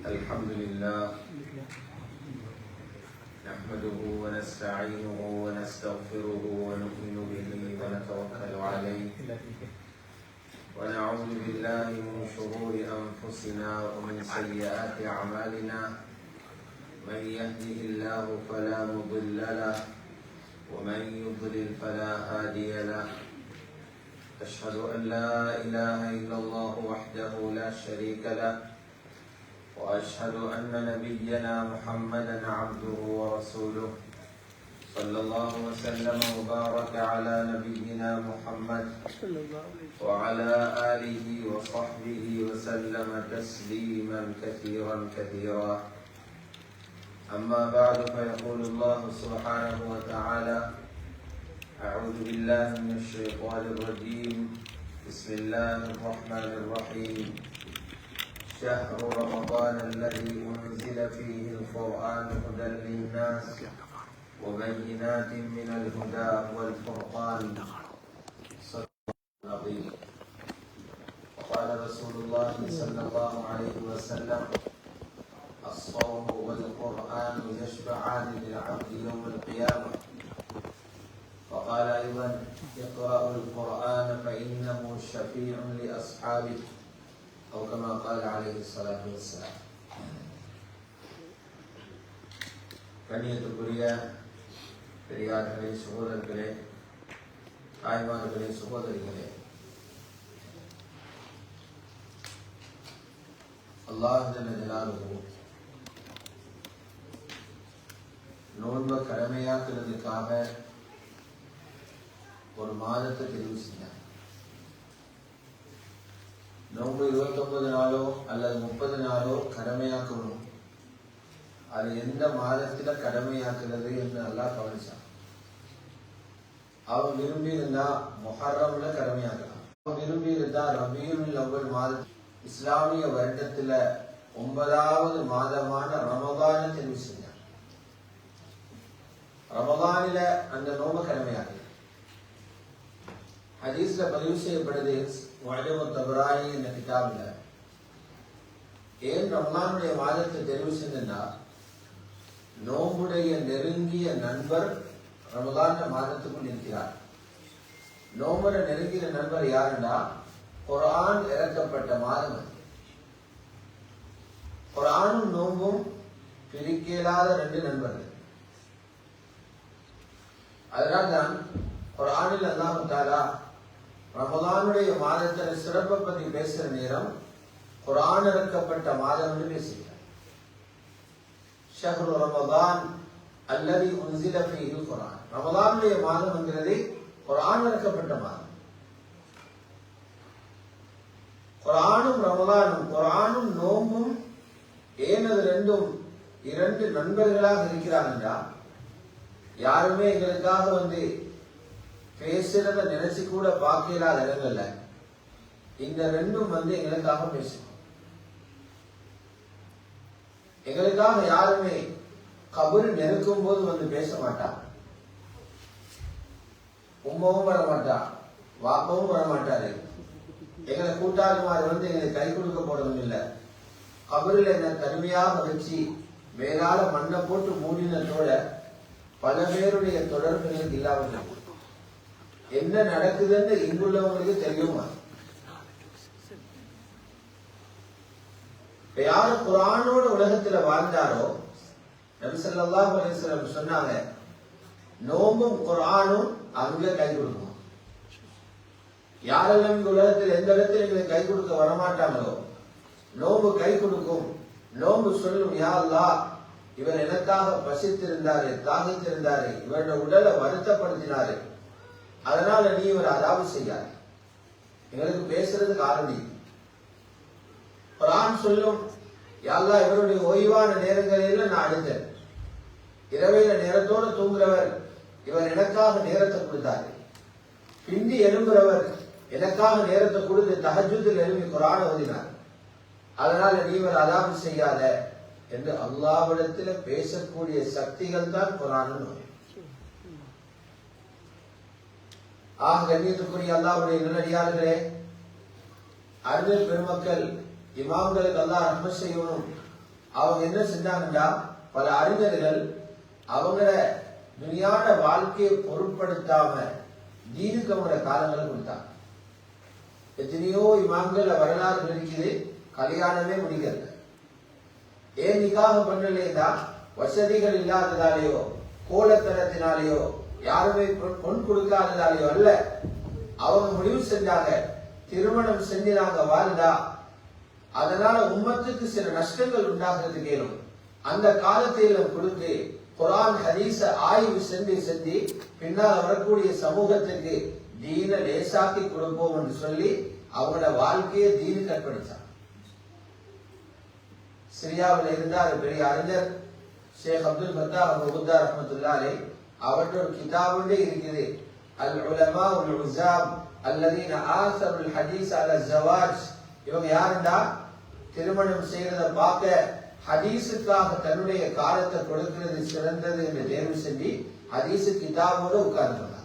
الحمد لله نحمده ونستعينه ونستغفره ونؤمن به ونتوكل عليه ونعوذ بالله من شرور أنفسنا ومن سيئات أعمالنا من يهده الله فلا مضل له ومن يضلل فلا هادي له أشهد أن لا إله إلا الله وحده لا شريك له وأشهد أن نبينا محمدا عبده ورسوله صلى الله وسلم وبارك على نبينا محمد وعلى آله وصحبه وسلم تسليما كثيرا كثيرا. أما بعد فيقول الله سبحانه وتعالى: أعوذ بالله من الشيطان الرجيم. بسم الله الرحمن الرحيم. شهر رمضان الذي أنزل فيه القرآن هدى للناس وبينات من الهدى والفرقان. صدق الله العظيم. وقال رسول الله صلى الله عليه وسلم: الصوم والقرآن يشفعان للعبد يوم القيامة. وقال أيضا: اقرأوا القرآن فإنه شفيع لأصحابه، أو كما قال عليه الصلاة والسلام. கண்ணியத்துக்குரிய பெரியார்களே, சகோதரர்களே, தாய்மார்களே, சகோதரிகளே, அல்லாஹ் ஜல்ல ஜலாலுஹு நோன்பை கடமையாக்குறதுக்காக ஒரு மாதத்தை தெரிவு செஞ்சார். நோன்பு 29 நாளோ அல்லது 30 நாளோ கடமையாக்கணும். அது எந்த மாதத்துல கடமையாக்குறது என்று அல்லாஹ் கவனிச்சான். அவன் விரும்பி இருந்தா முஹர்ரம்ல கடமையாக்கலாம். அவன் விரும்பி இருந்தா ரபியுல் அவ்வல் மாதம் இஸ்லாமிய வருடத்துல 9வது மாதமான ரமதான தெரிவு செஞ்சான். ரமதானில அந்த நோன்பு கடமையாக்கல. ஹதீஸ்ல பதிவு செய்யப்படுது, முஅஜம் தபரானி என்ற கிதாபில், ஏன் ரமலானுடைய மாதத்தை தெரிவு செஞ்சா, நோம்புடைய நெருங்கிய நண்பர் ரமலான் மாதத்துக்குள் இருக்கிறார். நோம்புட நெருங்கிய நண்பர் யாருன்னா, குர்ஆன் இறக்கப்பட்ட மாதம். குர்ஆனும் நோம்பும் பிரிக்கலாத 2 நண்பர்கள். அதனால்தான் குர்ஆனில் அல்லாஹ் தஆலா ரமலானுடைய மாதத்தில சிறப்பை பற்றி பேசுற நேரம் குர்ஆன் இறக்கப்பட்ட மாதம் என்று பேசுகிறார். ஷஹ்ரு ரமதான் அல்லதி உன்சில ஃபீஹில் குர்ஆன். ரமலானுடைய மாதம் என்கிறது குர்ஆன் இறக்கப்பட்ட மாதம். குர்ஆனும் ரமலானும், குர்ஆனும் நோம்பும் ஏன் அது ரெண்டும் 2 நண்பர்களாக இருக்கிறாங்க? யாருமே எங்களுக்காக பேசுறத நினைச்சு கூட பார்க்கலாத இடங்கள்ல இந்த ரெண்டும் எங்களுக்காக பேசும். எங்களுக்காக யாருமே கபரு நெருக்கும் போது பேச மாட்டா. உம்மாவும் வர மாட்டா, வாப்பாவும் வர மாட்டாரு. எங்களை கூட்டாளிமார் எங்களுக்கு கை கொடுக்க போறதும் இல்லை. கபரில் என்ன தனிமையாக வச்சு மேலால மண்ணை போட்டு மூடினதோட பல பேருடைய தொடர்புகள் இல்லாமல் என்ன நடக்குதுன்னு இங்குள்ளவங்களுக்கு தெரியுமா? யாரு குர்ஆனோட உலகத்துல வாழ்ந்தாரோ, நபி ஸல்லல்லாஹு அலைஹி வஸல்லம் சொன்னாங்க, நோம்பும் குர்ஆனும் அங்க கை கொடுக்கும். யாரெல்லாம் இந்த உலகத்தில் எந்த இடத்துல எங்களுக்கு கை கொடுக்க வரமாட்டாங்களோ, நோம்பு கை கொடுக்கும். நோம்பு சொல்லும், யா அல்லாஹ், இவர் எனக்காக பசித்திருந்தாரு, தாகித்திருந்தாரு, இவருடைய உடலை வருத்தப்படுத்தினாரு, அதனால நீ இவர் அதாவது செய்யாரு. எங்களுக்கு பேசுறதுக்கு ஆரம்பி. குர்ஆன் சொல்லும், யா அல்லாஹ், இவருடைய ஓய்வான நேரங்களில் நான் அழுந்தேன். இரவையில நேரத்தோடு தூங்குறவர், இவர் எனக்காக நேரத்தை கொடுத்தாரு. பிந்தி எழும்புறவர் எனக்காக நேரத்தை கொடுத்து தஹஜ்ஜுதில் எழுப்பி குர்ஆன் ஓதினார், அதனால நீ இவர் அதாவது செய்யாத என்று அல்லாஹ்விடத்தில் பேசக்கூடிய சக்திகள் தான் குர்ஆன். ஆக கண்ணியத்துக்குரிய அல்லாஹ்வுடைய நல்லடியார்களே, அறிஞர் பெருமக்கள், இமாம்களுக்கு அல்லாஹ் ரஹ்மத் செய்யணும். அவங்க என்ன செஞ்சாங்கன்னா பல அறிஞர்கள் அவங்கள துனியான வாழ்க்கையை பொருட்படுத்தாம தீனுக்கு அவங்கள காலங்களை கொடுத்தாங்க. எத்தனையோ இமாம்கள் வரலாறு இருக்குது, கல்யாணமே முடிக்கிறது. ஏன் நிக்காக பண்ணலையா? வசதிகள் இல்லாததாலேயோ கோலத்தனத்தினாலேயோ யாருமே பொன் கொடுக்காததாலேயோ அல்ல. அவங்க முடிவு செஞ்சாங்க, திருமணம் செஞ்சு நாங்க வாழ்ந்தா அதனால உம்மத்துக்கு சில நஷ்டங்கள் உண்டாகிறது கேளும். அந்த காலத்தில் கொடுத்து குர்ஆன் ஹதீஸ ஆய்வு செஞ்சு பின்னால் வரக்கூடிய சமூகத்துக்கு தீன லேசாக்கி கொடுப்போம் என்று சொல்லி அவங்களோட வாழ்க்கையை தீனுக்கு அர்ப்பணிச்சாங்க. சிரியாவில் இருந்தார் பெரிய அறிஞர் ஷேக் அப்துல் ஃபத்தாஹ் அல்-முகுத்தா ரஹ்மத்துல்லாஹி அலைஹி. அவருடைய ஒரு கிதாபுண்டே இருக்குது, அல் உலமா வல் உஸாம் அல்லதீன ஆஸருல் ஹதீஸ் அலா ஸவாஜ். இவங்க யாருண்டா திருமணம் செய்யறத பார்க்க ஹதீஸுக்காக தன்னுடைய காலத்தை கொடுக்கிறது சிறந்தது என்று தேர்வு செஞ்சு ஹதீஸு கிதாபோட உட்கார்ந்துருந்தாங்க.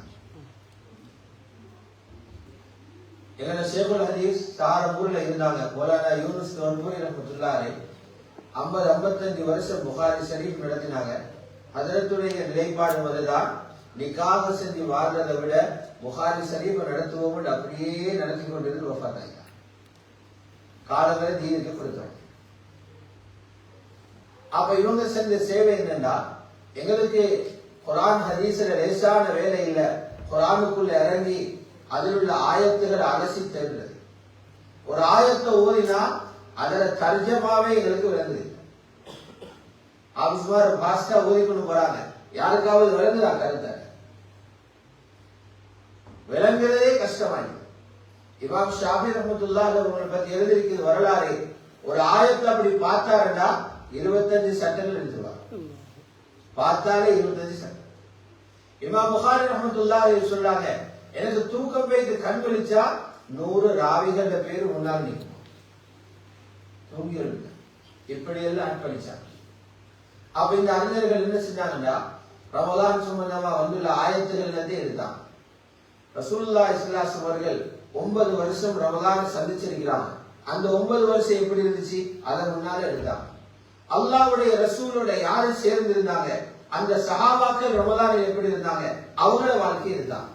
எங்க ஷேகுல் ஹதீஸ் சாரம்பூர்ல இருந்தாங்க. மௌலானா யூனுஸ் கவுன்பூரி ரஹ்மத்துல்லாஹி அலைஹி 50-55 வருஷம் புகாரி ஷரீஃப் நடத்தினாங்க. ஹஜரத்துடைய நிலைப்பாடு முதல்தான் நிக்காக செஞ்சு வாழ்றதை விட புகாரி ஷரீஃப் நடத்துவோம் அப்படியே நடத்தி கொண்டிருந்து வஃபாத் ஆயிட்டாங்க. காலங்களை தீனுக்கு கொடுத்தோம். அப்ப இவங்க செஞ்ச சேவை என்னன்னா, எங்களுக்கு குர்ஆன் ஹதீஸ்ல லேசான வேலை இல்ல, குர்ஆனுக்குள்ள இறங்கி அதில் உள்ள ஆயத்துகளை அலசி தேர்ந்தது. ஒரு ஆயத்தை ஓதினா அதுல தர்ஜமாவே எங்களுக்கு விளங்குது. ஆபிஸ்மார் பாஸ்டா ஓதிக்கொண்டு போறாங்க, யாருக்காவது விளங்குதா? கருத்தை விளங்குறதே கஷ்டமாயிடுது. இமாம் ஷாஃபி ரஹ்மத்துல்லாஹி அவர்களை பத்தி எழுதியிருக்கிறது வரலாறு. ஒரு ஆயத்தை அப்படி பார்த்தாருன்னா 25 சட்டங்கள் எழுதுவார். பார்த்தாலே 25 சட்டம். இமாம் புகாரி ரஹ்மத்துல்லாஹி அலைஹி சொல்றாங்க, எனக்கு தூக்கம் போயிட்டு கண் விழிச்சா 100 ராவிகள பேரு முன்னால் நிற்கும். தூங்கி எழுது இப்படி எல்லாம் அர்ப்பணிச்சாங்க. அப்ப இந்த அறிஞர்கள் என்ன செஞ்சாங்கன்னா, ரமலான் சம்பந்தமா வந்துள்ள ஆயத்துகள் எல்லாத்தையும் எடுத்தாங்க. ரசூலுல்லாஹி ஸல்லல்லாஹு அலைஹி அவர்கள் 9 வருஷம் ரமலானை சந்திச்சிருக்கிறாங்க. அந்த 9 வருஷம் எப்படி இருந்துச்சு அதை முன்னால எடுத்தாங்க. அல்லாஹ்வுடைய ரசூலோட யாரு சேர்ந்து இருந்தாங்க, அந்த சஹாபாக்கள் ரமலானில் எப்படி இருந்தாங்க, அவங்களோட வாழ்க்கை இருந்தாங்க.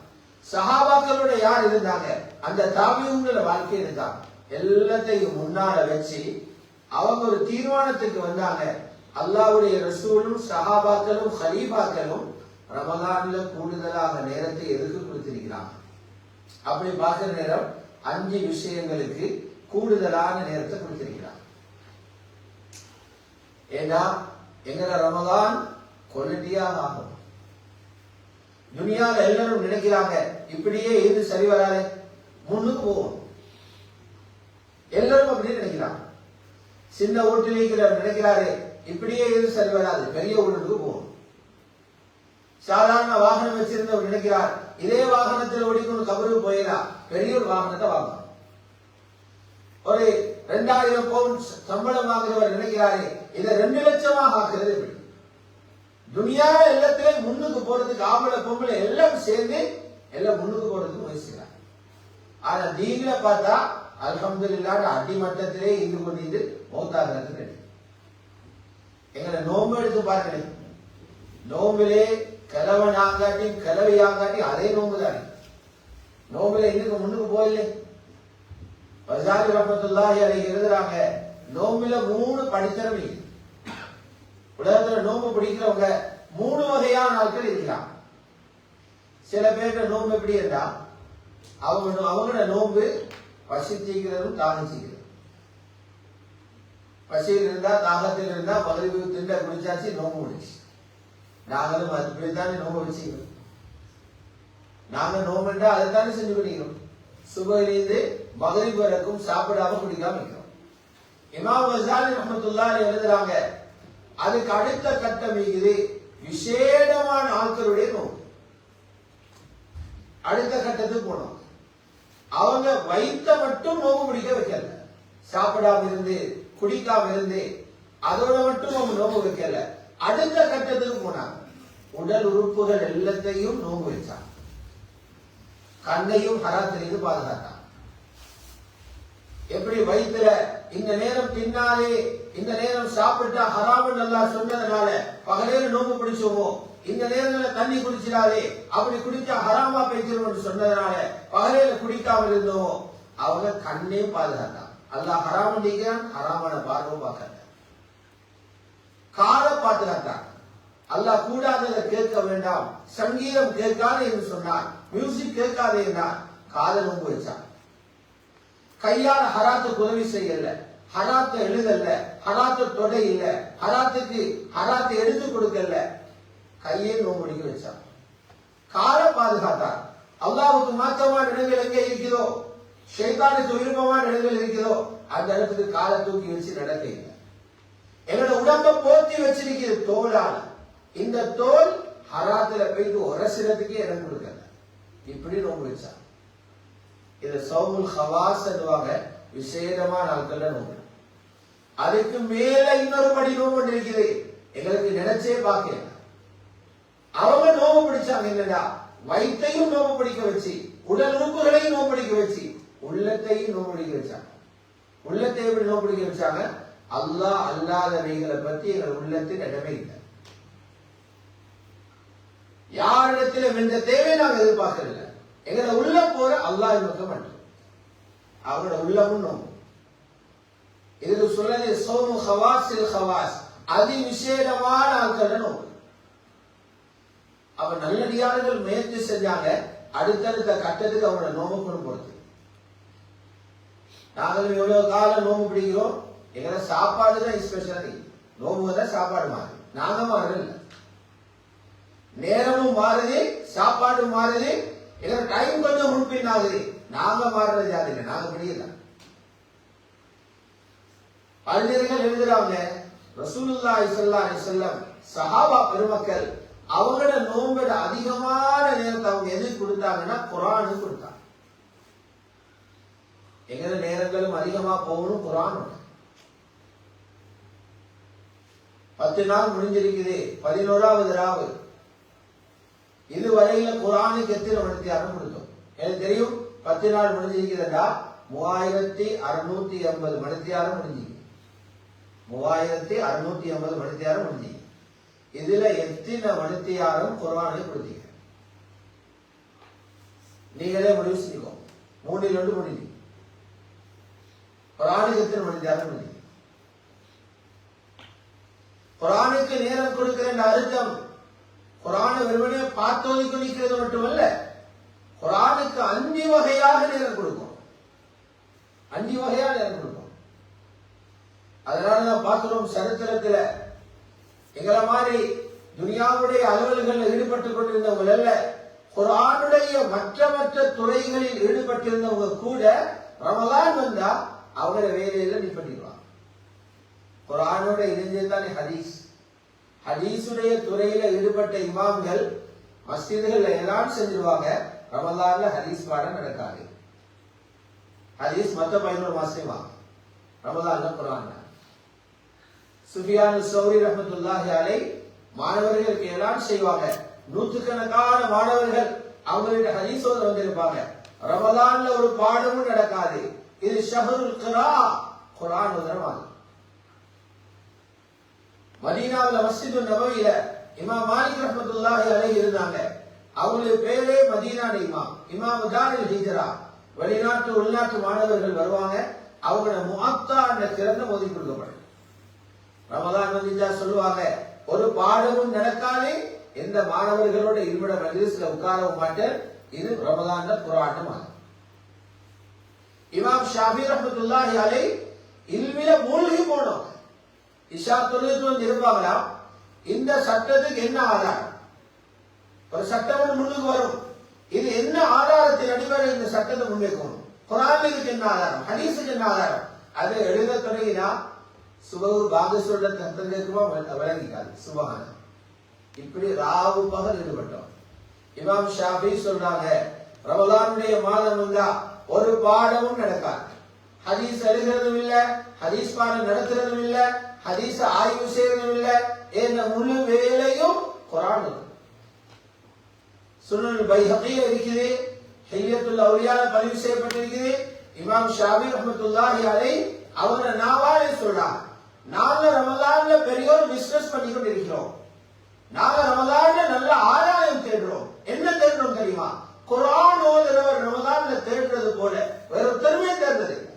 சஹாபாக்களோட யார் இருந்தாங்க, அந்த தாபிஊன்களோட வாழ்க்கை இருந்தாங்க. எல்லாத்தையும் முன்னால வச்சு அவங்க ஒரு தீர்மானத்துக்கு வந்தாங்க, அல்லாஹ்வுடைய ரசூலும் சஹாபாக்களும் ஹலீஃபாக்களும் ரமலான்ல கூடுதலாக நேரத்தை எதுக்கு கொடுத்திருக்கிறாங்க. அப்படி பார்க்கிற நேரம் 5 விஷயங்களுக்கு கூடுதலான நேரத்தை கொடுத்திருக்கிறாங்க. ஏன்னா எங்கட ரமலான் குவாலிட்டியாக ஆகும். துனியால எல்லாரும் நினைக்கிறாங்க இப்படியே இது சரி வராது, முன்னுக்கு போவோம். எல்லாரும் அப்படி நினைக்கிறாங்க. சின்ன வீட்டில் இருக்கிறவர் நினைக்கிறாரு இப்படியே இது சரி வராது, பெரிய வீட்டுக்கு போவோம். சாதாரண வாகனம் வச்சிருந்தவர் நினைக்கிறார் இதே வாகனத்தில் ஓடிக்கொண்டு கபருக்கு போயிடலாம், பெரிய ஒரு வாகனத்தை வாங்கணும். ஒரு 2000 பவுண்ட் சம்பளம் வாங்குறவர் நினைக்கிறாரு இதை 2 லட்சமாக ஆக்குறது எப்படி. துனியால எல்லாத்திலையும் முன்னுக்கு போறதுக்கு ஆம்பளை பொம்பளை எல்லாம் சேர்ந்து எல்லாம் முன்னுக்கு போறதுக்கு முயற்சிக்கிறாங்க. ஆனா நீங்கள பார்த்தா அல்ஹம்துலில்லாஹ் அடிமட்டத்திலே இருந்து கொண்டு மௌத்தாகிறதுக்கு ரெடி. எங்களை நோம்பு எடுத்து பார்க்கல, நோம்பிலே கிழவனாங்காட்டி கிழவையாங்காட்டி அதே நோம்பு தானே. நோம்பில இன்னுக்கு முன்னுக்கு போயில்லை. வஸாலி ரஹ்மத்துல்லாஹி அலைஹி எழுதுறாங்க, நோம்பில 3 படித்தரம் இருக்கு. உலகத்துல நோம்பு பிடிக்கிறவங்க 3 வகையான ஆட்கள் இருக்கிறாங்க. சில பேர்கிட்ட நோம்பு எப்படி இருந்தா அவங்களோட நோம்பு பசிச்சிக்கிறதும் தாகச்சிக்கிறது. பசியில் இருந்தா தாகத்தில் இருந்தா மகரிபு திண்ட குடிச்சாச்சு நோம்பு முடிச்சு. நாங்களும் அப்படித்தானே நோம்பு வச்சுக்கிறோம். நாங்க நோம்புண்டா அதைத்தானே செஞ்சு பண்ணிக்கிறோம். சுபகிலிருந்து மகரிபு வரைக்கும் சாப்பிடாம குடிக்காம இருக்கிறோம். இமாம் வஸாலி ரஹ்மத்துல்லாஹி அலைஹி எழுதுறாங்க, அதுக்கு அடுத்த கட்டம் இது விசேடமான ஆட்களுடைய நோம்பு. அடுத்த கட்டத்துக்கு போனோம். அவங்க வயிற்ற மட்டும் நோம்பு பிடிக்க வைக்கல, சாப்பிடாம இருந்து குடிக்காம இருந்து அதோட மட்டும் அவங்க நோம்பு வைக்கல. அடுத்த கட்டத்துக்கு போனாங்க, உடல் உறுப்புகள் எல்லாத்தையும் நோம்பு வச்சாங்க. கண்ணையும் ஹராத்திலிருந்து பாதுகாத்தாங்க. எப்படி வயிற்றுல இந்த நேரம் தின்னாலே இந்த நேரம் சாப்பிட்டா ஹராமன் அல்லாஹ் சொன்னதுனால பகலேல நோம்பு பிடிச்சோமோ, இந்த நேரத்துல தண்ணி குடிச்சிடாதே அப்படி குடிச்சா ஹராமா பேசிடும் சொன்னதுனால பகலேல குடிக்காமல் இருந்தோமோ, அவங்க கண்ணே பாதுகாத்தான். அல்லாஹ் ஹராமன் நீக்கிறான், ஹராமான பார்வை பார்க்க காலை பாதுகாத்தான். அல்லாஹ் கூடாததை கேட்க வேண்டாம், சங்கீதம் கேட்காது என்று சொன்னார், மியூசிக் கேட்காதே என்றார், காதை நோம்பு வச்சான். கையால ஹராத்துக்கு உதவி செய்யல, ஹராத்தை எழுதல்ல, ஹராத்தை தொடை இல்ல, ஹராத்துக்கு ஹராத்தை எடுத்து கொடுக்கல, கையை நோம்படிக்க வச்சான். கால பாதுகாத்தார். அல்லாஹ்வுக்கு மாற்றமான இடங்கள் எங்கே இருக்கிறதோ, ஷைத்தானுக்கு விருப்பமான இடங்கள் இருக்கிறதோ அந்த இடத்துக்கு காலை தூக்கி வச்சு நடக்க இல்லை. எங்களோட உடம்ப போத்தி வச்சிருக்கிறது தோலால. இந்த தோல் ஹராத்துல போயிட்டு உரசிறதுக்கு இடம் கொடுக்கல. இப்படி நோம்பு வச்சான். இது சௌமுல் ஹவாஸ் என்றுவாங்க, விசேடமான நாட்கள்ல நோம்பு. அதுக்கு மேல இன்னொரு படி நோம்பு இருக்குது, எங்களுக்கு நினைச்சே பார்க்கல. அவங்க நோம்பு பிடிச்சாங்க என்னடா, வயிற்றையும் நோம்பு பிடிக்க வச்சு, உடல் உறுப்புகளையும் நோம்பு பிடிக்க வச்சு, உள்ளத்தையும் நோம்பு பிடிக்க வச்சாங்க. உள்ளத்தை எப்படி நோம்பு பிடிக்க வச்சாங்க? அல்லாஹ் அல்லாதவைகளை பத்தி எங்கள் உள்ளத்தில் இடமே இல்லை. யாரிடத்திலும் எந்த தேவை நாங்கள் எதிர்பார்க்கல. எங்களை உள்ள போற அல்லாஹ் நோக்க மாட்டோம். அவரோட உள்ளமும் நோம்பு. இதுக்கு சொல்லது சௌமு ஹவாஸில் ஹவாஸ், அதி விசேடமான ஆட்கள் நோம்பு. அவன் நல்லடியார்கள் முயற்சி செஞ்சாங்க, அடுத்தடுத்த கட்டத்துக்கு அவனோட நோம்பு கொண்டு போறது. நாங்களும் எவ்வளவு காலம் நோம்பு பிடிக்கிறோம், எங்களை சாப்பாடு தான் ஸ்பெஷல். நோம்பு தான் சாப்பாடு மாறுது, நாங்க மாறல. நேரமும் மாறுது, சாப்பாடும் மாறுது, எங்க டைம் கொஞ்சம் முன்பின் ஆகுது. நாங்க மாறுறது யாரு இல்லை, நாங்க பிடிக்கல. அறிஞர்கள் எழுதுறாங்க, ரசூலுல்லாஹி ஸல்லல்லாஹு அலைஹி வஸல்லம் சஹாபா பெருமக்கள் அவங்களோட நோம்போட அதிகமான நேரத்தை அவங்க எது கொடுத்தாங்கன்னா குர்ஆனு கொடுத்தாங்க. எங்கட நேரங்களும் அதிகமா போகணும் குர்ஆன். 10 நாள் முடிஞ்சிருக்குது, 11வது ராவு. இதுவரையில குர்ஆனுக்கு எத்தனை மணித்தியாரம் கொடுத்தோம் எனக்கு தெரியும். 10 நாள் முடிஞ்சிருக்குதுடா 3680 மணித்தியாரம் முடிஞ்சிருக்கு. 3680 மணித்தியாரம் முடிஞ்சிருக்கு. இதுல எத்தனை மணித்தியாரம் குர்ஆனுக்கு கொடுத்தீங்க? நீங்களே முடிவு செஞ்சுக்கோ. 3 முடிஞ்சு. குர்ஆனுக்கு எத்தனை மணித்தியாரம் முடிஞ்சு? குர்ஆனுக்கு நேரம் கொடுக்கிற அர்த்தம் குர்ஆனை வெறுமனே பார்த்தோதிக்கு நிற்கிறது மட்டுமல்ல, குர்ஆனுக்கு 5 வகையாக நேரம் கொடுக்கும். 5 வகையாக நேரம் கொடுக்கும். அதனாலதான் பார்க்கிறோம் சரித்திரத்துல எங்களை மாதிரி துனியாவுடைய அலுவல்களில் ஈடுபட்டுக் கொண்டிருந்தவங்க அல்ல, குர்ஆனுடைய மற்ற துறைகளில் ஈடுபட்டிருந்தவங்க கூட ரமலான் வந்தா அவங்கள வேலையில நிப்பட்டிடுவாங்க. குர்ஆனோட இணைஞ்சதுதானே ஹதீஸ். ஹதீஸுடைய துறையில ஈடுபட்ட இமாம்கள் மஸ்ஜிதுகள்ல எல்லாம் செஞ்சிருவாங்க. ரமலான்ல ஹதீஸ் பாடம் நடக்காது. ஹதீஸ் மத்த 11 மாசமா, ரமலான்ல குர்ஆன். சுஃபியான் ஸௌரி ரஹ்மத்துல்லாஹி அலைஹி மாணவர்களுக்கு எல்லாம் செய்வாங்க. நூற்றுக்கணக்கான மாணவர்கள் அவங்களுடைய ஹதீஸோட வந்திருப்பாங்க. ரமலான்ல ஒரு பாடமும் நடக்காது. இது ஷஹ்ருல் கிரா, குர்ஆன் ஓதுறவாங்க. மதீனாவுல மஸ்ஜிது நபவியில இமாம் மாலிக் ரஹ்மத்துல்லாஹி அலைஹி இருந்தாங்க. அவங்களுக்கு பேரே மதீனா இமாம், இமாம் தாரில் ஹிஜ்ரா. வெளிநாட்டு உள்நாட்டு மாணவர்கள் வருவாங்க. அவங்களோட முஅத்தா என்ற கிரந்தம் ஓதி கொடுக்கப்படும். ரமலான் வந்துச்சா சொல்லுவாங்க, ஒரு பாடமும் நடக்காது, எந்த மாணவர்களோட இருமிட மஜ்லிஸ்ல உட்காரவும் மாட்டேன். இது ரமலான்ல குர்ஆன் ஆகும். இமாம் ஷாஃபி ரஹ்மத்துல்லாஹி அலைஹி இல்மில மூழ்கி போனோம். இஷா தொழுது இருப்பாங்களா, இந்த சட்டத்துக்கு என்ன ஆதாரம்? ஒரு சட்டம் முன்னுக்கு வரும், இது என்ன ஆதாரத்தின் அடிப்படையில் இந்த சட்டத்தை முன்வைக்கணும்? குர்ஆனுக்கு என்ன ஆதாரம், ஹதீஸுக்கு என்ன ஆதாரம்? அதை எழுத தொடங்கினா சுபஹ் பாங்க சொல்ற சட்டம் கேட்குமா விளங்கிக்காது. சுபஹான இப்படி ராவு பகல் ஈடுபட்டோம். இமாம் ஷாஃபி சொல்றாங்க, ரமலானுடைய மாதம் வந்தா ஒரு பாடமும் நடக்காது. ஹதீஸ் எழுதுறதும் இல்ல, ஹதீஸ் பாடம் நடத்துறதும் இல்ல, ஹதீஸ் ஆய்வு செய்யறதும் இல்ல. என்ற முழு வேலையும் குர்ஆன். சுனன் பைஹகி இருக்குது, ஹில்யத்துல் அவுலியால பதிவு செய்யப்பட்டிருக்குது. இமாம் ஷாஃபி ரஹ்மத்துல்லாஹி அலைஹி அவங்க நாவாலே சொல்றாங்க, நாங்க ரமலான்ல பெரிய ஒரு பிசினஸ் பண்ணி கொண்டு இருக்கிறோம். நாங்க ரமலான்ல நல்ல ஆதாயம் தேடுறோம். என்ன தேடுறோம் தெரியுமா? குர்ஆன் ஓதுறவர் ரமலான்ல தேடுறது போல வேற ஒருத்தருமே தேடுறது இல்லை.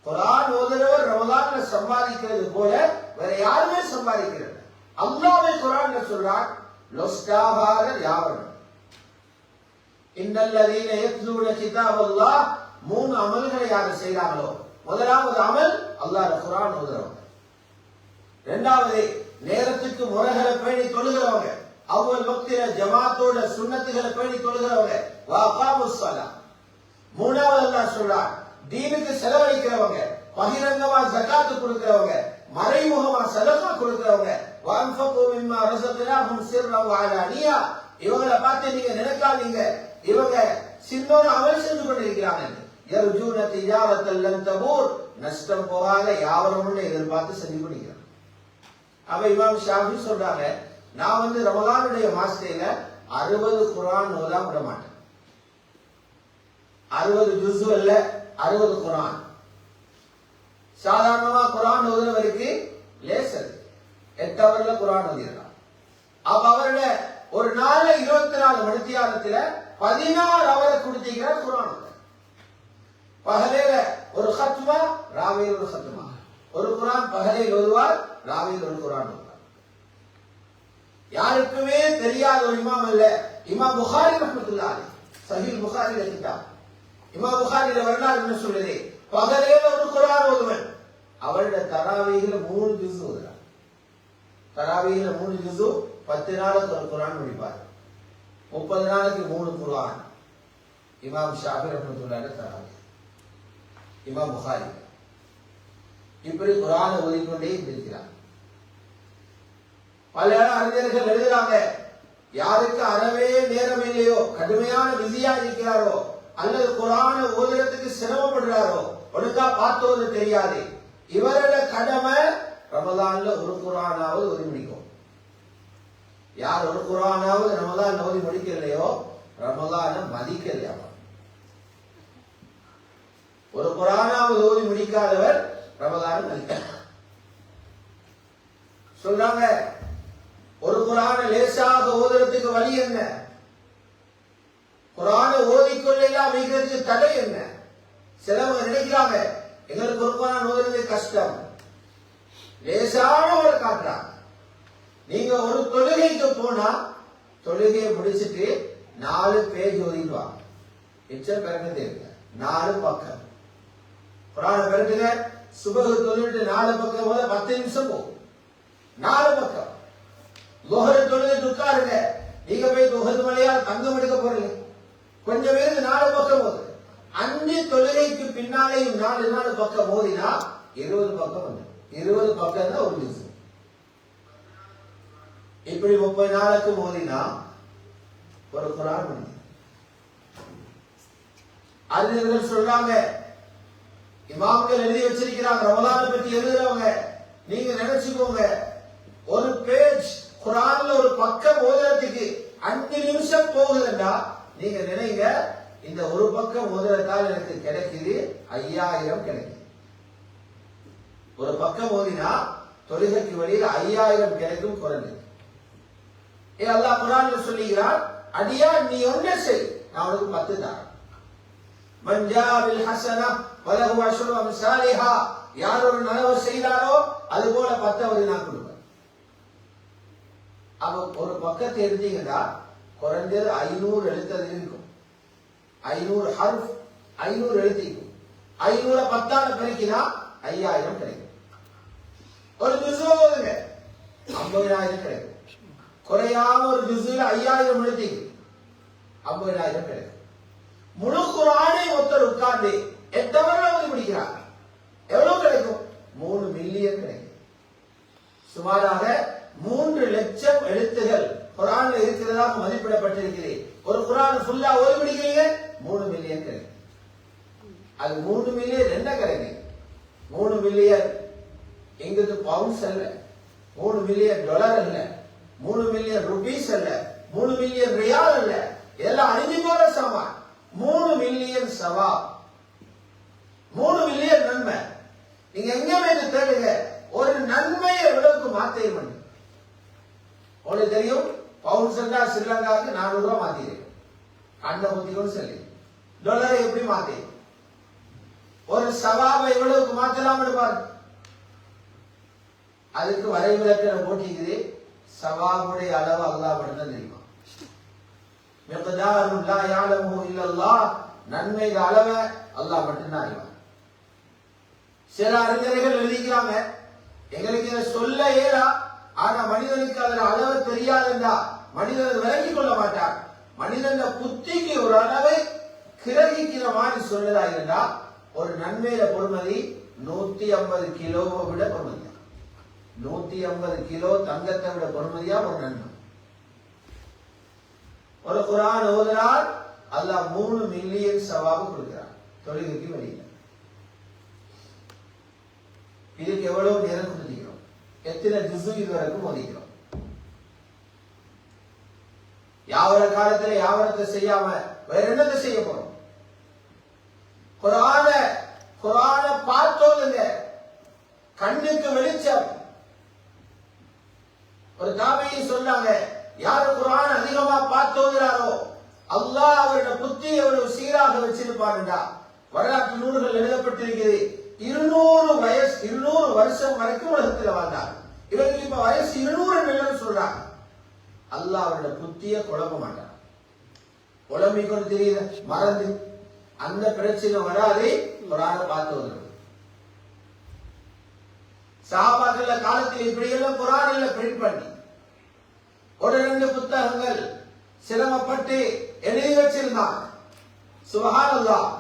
குர்ஆன் ஓதுறவர் ரமலான்ல சம்பாதிக்கிறது போல வேற யாருமே சம்பாதிக்கிறது. அல்லாஹ்வே குர்ஆன்ல சொல்றான், லொஸ்டாஹாரர் யாவரும் இன்னல்லதீன யத்லூன கிதாபல்லாஹ், மூணு அமல்களை யார் செய்றாங்களோ, முதலாவது அமல் அல்லாஹ்வுடைய குர்ஆன் ஓதுறவங்க, இரண்டாவது நேரத்துக்கு முறைகளை பேணி தொழுகிறவங்க, அவ்வல் வக்தில ஜமாத்தோட சுன்னத்துகளை பேணி தொழுகிறவங்க, வஅகாமுஸ் ஸலாத், மூணாவது அல்லாஹ் சொல்றான் தீனுக்கு செலவழிக்கிறவங்க, பகிரங்கமா ஜகாத் கொடுக்கிறவங்க, மறைமுகமா சதகா கொடுக்கிறவங்க, வஅன்ஃபகு மிம்மா ரஸக்னாஹும் சிர்ரன் வ அலானியா, இவங்களை பார்த்து நீங்க நினைக்காதீங்க இவங்க சின்னோட அமல் செஞ்சு கொண்டிருக்கிறாங்க. யர்ஜூன திஜாரத்தல் லன் தபூர், நஷ்டம் போகாத யாவரும் எதிர்பார்த்து செஞ்சு கொண்டிருக்கிறாங்க. அப்ப இமாம் ஷாஃபி சொல்றாங்க, நான் ரமலானுடைய மாசத்துல 60 குர்ஆன் ஓதாம விட மாட்டேன். 60 ஜுஸ் அல்ல, 60 குர்ஆன். சாதாரணமா குர்ஆன் ஓதுறவருக்கு லேசர் 8 ஹவர்ல குர்ஆன் ஓதிடலாம். அப்ப அவரோட ஒரு நாள்ல 24 மணித்தியாலத்துல 16 ஹவரை கொடுத்தீங்கன்னா குர்ஆன். பகலையில ஒரு ஹத்மா, ராவையில் ஒரு ஹத்மா. ஒரு குர்ஆன் பகலையில் ஓதுவார், ராவையில் ஒரு குர்ஆன் ஓதுவார். யாருக்குமே தெரியாத ஒரு இமாம் அல்ல இமாம் புகாரி ரஹ்மத்துல்லாஹி அலைஹி. சஹீஹ் புகாரில கிதாப். இமாம் புகாரில வரலாறு என்ன சொல்லுது? பகலையில ஒரு குர்ஆன் ஓதுவன், அவருடைய தராவீஹ்ல 3 ஜுஸ் ஓதுறார். தராவீஹ்ல 3 ஜுஸ், 10 நாளுக்கு ஒரு குர்ஆன் முடிப்பார். 30 நாளுக்கு 3 குர்ஆன். இமாம் ஷாஃபி ரஹ்மத்துல்லாஹி அலைஹி தராவீஹ். இமாம் புகாரி இப்படி குர்ஆனை ஓதிக்கொண்டே இருக்கிறார். பல அறிஞர்கள் எழுதுறாங்க, யாருக்கு அறவே நேரம் இல்லையோ, கடுமையான பிஸியா இருக்கிறாரோ, அல்லது குர்ஆனை ஓதுறதுக்கு சிரமப்படுறாரோ, ஒழுங்கா பார்த்தோது தெரியாது, இவரோட கடமை ரமலான்ல ஒரு குர்ஆனாவது ஓதி முடிக்கும். யார் ஒரு குர்ஆனாவது ரமலான் ஓதி முடிக்கலையோ ரமலான மதிக்கலையா. ஒரு குர்ஆனாவது ஓதி முடிக்காதவர் ரமலான மதிக்க சொல்றாங்க. ஒரு குர்ஆனை லேசாக ஓதுறதுக்கு வழி என்ன? குர்ஆனை ஓதிக்கொள்ளலாம் அப்படிங்கிறதுக்கு தடை என்ன? சிலவங்க நினைக்கிறாங்க எங்களுக்கு ஒரு குர்ஆன் ஓதுறது கஷ்டம், லேசான ஒரு காட்டுறாங்க. நீங்க ஒரு தொழுகைக்கு போனா தொழுகையை முடிச்சுட்டு 4 பேஜ் ஓதிடுவாங்க. மிச்சம் பிறகு தேவை 4 பக்கம் குர்ஆனை பிறகுங்க. சுபஹ் தொழுது 4 பக்கம் போல 10 நிமிஷம் போகும். 4 பக்கம். லுஹர் தொழுது உட்காருங்க, நீங்க போய் லுஹர் மலையால் தங்கம் எடுக்க போறீங்க, கொஞ்சம் பேருக்கு 4 பக்கம் போகுது. 5 தொழுகைக்கு பின்னாலேயும் 4 பக்கம் ஓதினா 20 பக்கம் வந்து 20 பக்கம் தான் ஒரு ஜுஸ். இப்படி 30 நாளுக்கு ஓதினா ஒரு குர்ஆன் முடியும். அறிஞர்கள் சொல்றாங்க, இமாம்கள் எழுதி வச்சிருக்கிறாங்க, ரமலானை பற்றி எழுதுறவங்க, நீங்க நினைச்சுக்கோங்க, ஒரு பேஜ் குர்ஆன்ல ஒரு பக்கம் ஓதுறதுக்கு 5 நிமிஷம் போகுதுன்னா நீங்க நினைங்க, இந்த ஒரு பக்கம் ஓதுறதால எனக்கு கிடைக்குது 5000 கிடைக்குது. ஒரு பக்கம் ஓதினா தொழுகைக்கு வழியில் 5000 கிடைக்கும் குறைஞ்சு. அல்லாஹ் குர்ஆன்ல சொல்லுகிறார், அடியா நீ ஒண்ணே செய், நான் உனக்கு 10 தரேன். மன் ஜாஅ பில் ஹஸனா வலஹு அஷ்ரு அம்சாலிஹா, யார் ஒரு நலவு செய்தாரோ அது போல 10 நான் கொடுப்பேன். அப்ப ஒரு பக்கத்தை எழுதிங்கன்னா குறைஞ்சது 500 எழுத்து இருக்கும். 500 ஹர்ஃப், 500 எழுத்திக்கும். 500 10ஆல பெருக்கினா 5000 கிடைக்கும். ஒரு ஜுஸ் ஓதுங்க 50000 கிடைக்கும். குறையாம ஒரு ஜுஸ்ல 5000 எழுத்திக்கும் 50000 கிடைக்கும். முழு குர்ஆனை ஒருத்தர் உட்கார்ந்து 8 ஹவர்ல ஓதி முடிக்கிறார், எவ்வளவு கிடைக்கும்? 3 மில்லியன் கிடைக்கும். சுமாராக 3 லட்சம் எழுத்துகள் குர்ஆன்ல இருக்கிறதாக மதிப்பிடப்பட்டிருக்கிறது. ஒரு குர்ஆன் ஃபுல்லா ஓதி முடிக்கிறீங்க 3 மில்லியன் கிடைக்கும். அது 3 மில்லியன் என்ன கிடைக்கும்? 3 மில்லியன் இங்கு பவுண்ட்ஸ் அல்ல, 3 மில்லியன் டாலர் அல்ல, 3 மில்லியன் ரூபீஸ் அல்ல, 3 மில்லியன் ரியால் அல்ல, இதெல்லாம் அழிஞ்சு போற சாமான். 3 மில்லியன் சவாப் 3 மில்லியன் நன்மை. நீங்க எங்கேயுமே தேடுங்க, ஒரு நன்மையை எவ்வளவுக்கு மாத்தேன். உங்களுக்கு தெரியும், பவுன் சென்றா ஸ்ரீலங்காவுக்கு 400 ரூபாய் மாத்திருக்கு. அந்த புத்திக்கும் சொல்லி டாலரை எப்படி மாத்தே, ஒரு சவாபை எவ்வளவுக்கு மாத்தலாம் பாருங்க. அதுக்கு வரைவிலக்கண போட்டிக்குது. சவாபுடைய அளவு அல்லாஹ் மட்டும்தான் தெரியுமா. நன்மை அளவை அல்லாஹ் மட்டும்தான் அறிவார். சில அறிஞர்கள் எழுதிக்கிறாங்க, எங்களுக்கு இதை சொல்ல இயலா, ஆனா மனிதனுக்கு அதன் அளவு தெரியாதுண்டா மனிதன் விளங்கிக் கொள்ள மாட்டார். மனிதன் புத்திக்கு ஒரு அளவை கிரகிக்கிற மாதிரி சொல்றதா இருந்தா ஒரு நன்மையில பொறுமதி 150 கிலோவை விட பொறுமதியா, 150 கிலோ தங்கத்தை விட பொறுமதியா ஒரு நன்மை. ஒரு குர்ஆன் ஓதுறார், அல்லாஹ் 3 மில்லியன் சவாபு கொடுக்கிறார் தொழுகைக்கு வெளியில. இதுக்கு எவ்வளவு நேரம் கொடுத்துக்கிறோம், எத்தனை ஜுஸு இதுவரைக்கும் ஓதிக்கிறோம். யாவர காலத்துல யாவரத்தை செய்யாம வேற என்னத்தை செய்ய போறோம். குர்ஆன பார்த்தோதுங்க, கண்ணுக்கு வெளிச்சம். ஒரு தாபியீ சொன்னாங்க, யாரு குர்ஆன் அதிகமா பார்த்தோகிறாரோ அல்லாஹ் அவருடைய புத்தி எவ்வளவு சீராக வச்சிருப்பாருண்டா. வரலாற்று நூல்கள் எழுதப்பட்டிருக்கிறது, 200 வருஷம் வரைக்கும் உலகத்தில் வாழ்ந்தார். இவருக்கு இப்ப வயசு 200 சொல்றாங்க. அல்லாஹ் அவருடைய புத்திய குழப்ப மாட்டார். குழம்பிக்கொண்டு தெரியுது மறந்து அந்த பிரச்சனை வராது. குர்ஆன பார்த்தோது சஹாபாக்கள் காலத்தில் இப்படியெல்லாம் குர்ஆன்ல பிரிண்ட் பண்ணி 1-2 புத்தகங்கள் சிரமப்பட்டு எழுதி வச்சிருந்தாங்க. சுப்ஹானல்லாஹ்.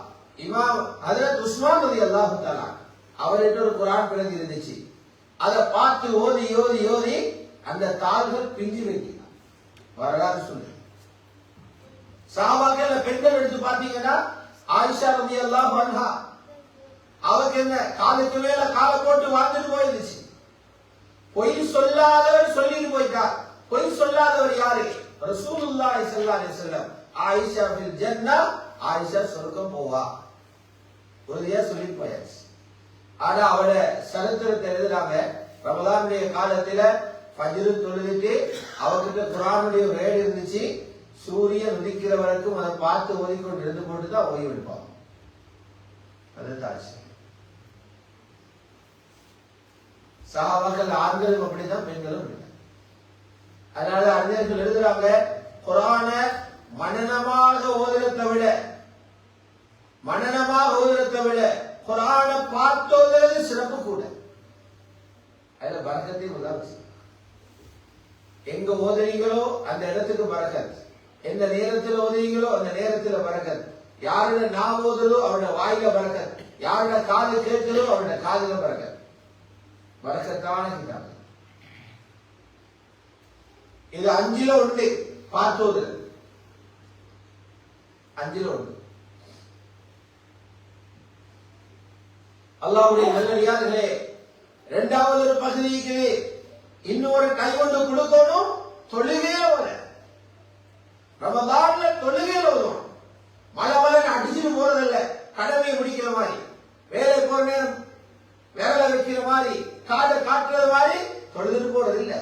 இமாம் ஹஜ்ரத் உஸ்மான் ரலியல்லாஹு தஆலா அவர்கிட்ட ஒரு குர்ஆன் பிரதி இருந்துச்சு. அதை பார்த்து ஓதி ஓதி ஓதி அந்த தாள்கள் பிஞ்சு வைக்கிறார். வரலாறு சொல்லு. சஹாபாக்கள் பெண்கள் எடுத்து பாத்தீங்கன்னா ஆயிஷா ரலியல்லாஹு அன்ஹா, அவருக்கு என்ன காலுக்கு மேல காலை போட்டு வாழ்ந்துட்டு போயிருந்துச்சு. பொய் சொல்லாதவர் சொல்லிட்டு போயிட்டார். பொய் சொல்லாதவர் யாரு? ரசூலுல்லாஹி ஸல்லல்லாஹு அலைஹி வஸல்லம். ஆயிஷா ஃபில் ஜன்னah, ஆயிஷா சொர்க்கம் போவா, உறுதியா சொல்லிட்டு போயாச்சு. ஆனா அவட சரித்திரத்தை எழுதுறாங்க, ரமலானுடைய காலத்துல ஃபஜ்ர் தொழுதுட்டு அவர்கிட்ட குர்ஆனுடைய ரேடு இருந்துச்சு. சூரியன் உதிக்கிற வரைக்கும் அதை பார்த்து ஓதிக்கொண்டு இருந்து போட்டு தான் ஓய்வு எடுப்பாங்க. அதுதான் சஹாபாக்கள் ஆண்களும் அப்படிதான், பெண்களும் அப்படிதான். அதனால அறிஞர்கள் எழுதுறாங்க, குர்ஆன மனனமாக ஓதுறதை விட குர்ஆன பார்த்தோதுறது சிறப்பு கூட. அதுல பரக்கத்தையும் உதாரணம். எங்க ஓதுறீங்களோ அந்த இடத்துக்கு பரக்கத், எந்த நேரத்தில் ஓதுறீங்களோ அந்த நேரத்தில் பரக்கத். யாரோட நான் ஓதுறோ அவரோட வாயில பரக்கத், யாரோட காது கேட்கிறோ அவரோட காதுல பரக்கத். பரக்கத்தான கிதாப் இது. 5ல 1 பார்த்தோது, 5ல 1. அல்லாஹ்வுடைய நல்லடியார்களே, 2வது ஒரு பகுதிக்கு இன்னொரு கை கொண்டு கொடுக்கணும். தொழுகையே வர ரமதான்ல தொழுகையில வரும். மழை அடிச்சுட்டு போறதில்ல, கடமையை முடிக்கிற மாதிரி, வேலை போற நேரம் வேலை வைக்கிற மாதிரி, காதை காட்டுறது மாதிரி தொழுதுட்டு போறது இல்ல.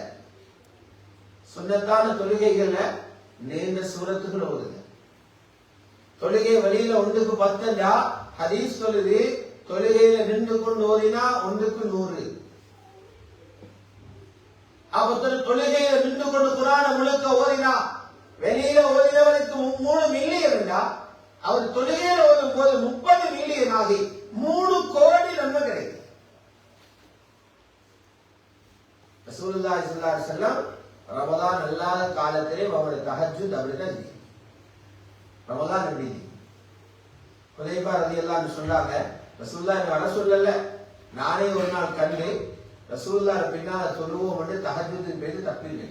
சுன்னத்தான தொழுகைகள்ல நீண்ட சூரத்துகள் ஓதுங்க. தொழுகை வழியில 1க்கு 10 ஹதீஸ் சொல்லுது. தொழுகையில நின்று கொண்டு ஓதினா 1க்கு 100. அப்ப தொழுகையில நின்று கொண்டு குர்ஆன முழுக்க ஓதினா, வெளியில ஓதினவருக்கு 3 மில்லியன், அவர் தொழுகையில ஓதும் போது 30 மில்லியன் ஆகி 3 கோடி நன்மை கிடைக்கும். ரசூலுல்லாஹி ஸல்லல்லாஹு அலைஹி வஸல்லம் ரமலான் அல்லாத காலத்திலே அவருடைய தஹஜ்ஜுத் அப்படிதான் செய்யும். ரமலான் எப்படி ஹுதைபா ரலியல்லாஹு அன்ஹு சொல்றாங்க, ரசூலுல்லாஹ் என்ன வர சொல்லல, நானே ஒரு நாள் கண்டு ரசூலுல்லாஹ் பின்னால தொழுவோம் என்று தஹஜ்ஜுத்தின் பேரு தக்பீர்.